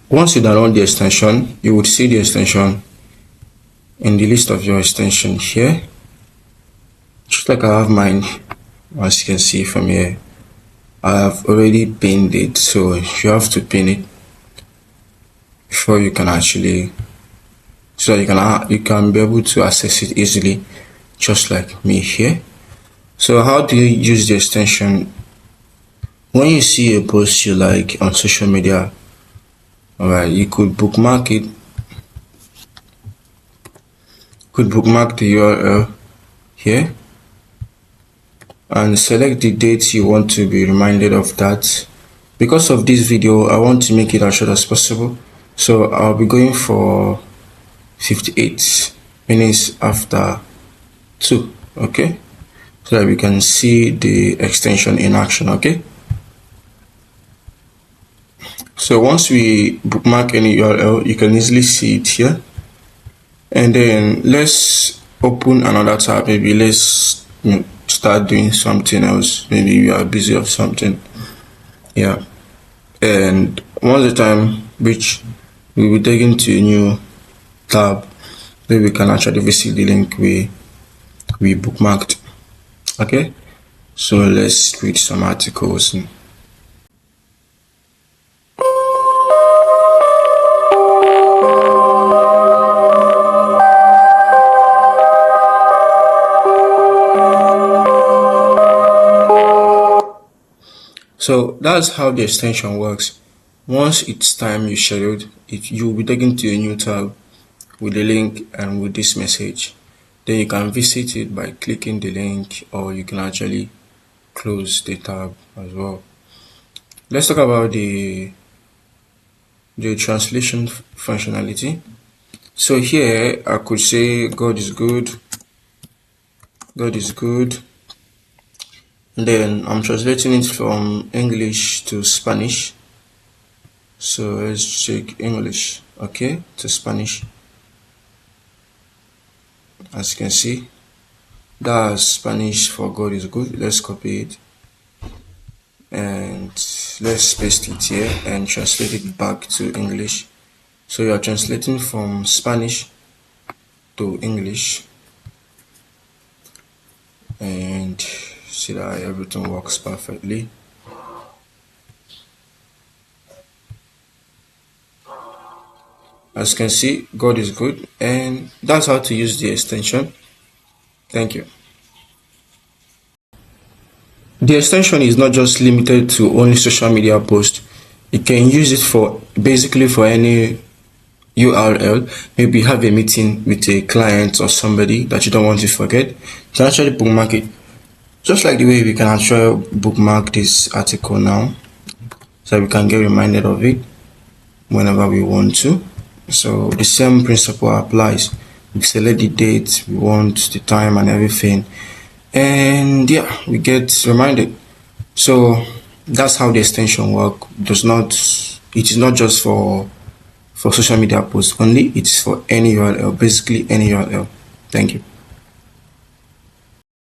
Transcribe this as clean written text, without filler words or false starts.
Once you download the extension, you would see the extension in the list of your extension here, just like I have mine. As you can see from here, I have already pinned it, so you have to pin it before you can actually, so that you can be able to access it easily, just like me here. So how do you use the extension? When you see a post you like on social media, alright, you could bookmark it. Could bookmark the URL here and select the date you want to be reminded of that. Because of this video, I want to make it as short as possible, so I'll be going for 58 minutes after 2, okay, so that we can see the extension in action. Okay, so once we bookmark any URL, you can easily see it here, and then let's open another tab. Maybe let's start doing something else. Maybe we are busy or something, yeah, and once the time which we will be taken to a new tab where we can actually visit the link we bookmarked. Okay, so let's read some articles. So that's how the extension works. Once it's time you scheduled, you will be taken to a new tab with the link and with this message. Then you can visit it by clicking the link, or you can actually close the tab as well. Let's talk about the translation functionality. So here I could say God is good, God is good. Then I'm translating it from English to Spanish. So let's check English, okay, to Spanish. As you can see, that's Spanish for God is good. Let's copy it and let's paste it here and translate it back to English. So you are translating from Spanish to English, and see that everything works perfectly. As you can see, God is good, and that's how to use the extension. Thank you. The extension is not just limited to only social media posts. You can use it for basically for any URL. Maybe you have a meeting with a client or somebody that you don't want to forget. You can actually bookmark it, just like the way we can actually bookmark this article now, so we can get reminded of it whenever we want to. So the same principle applies. We select the date we want, the time and everything, and yeah, we get reminded. So that's how the extension works. It is not just for social media posts only, it's for any URL, basically any URL. Thank you.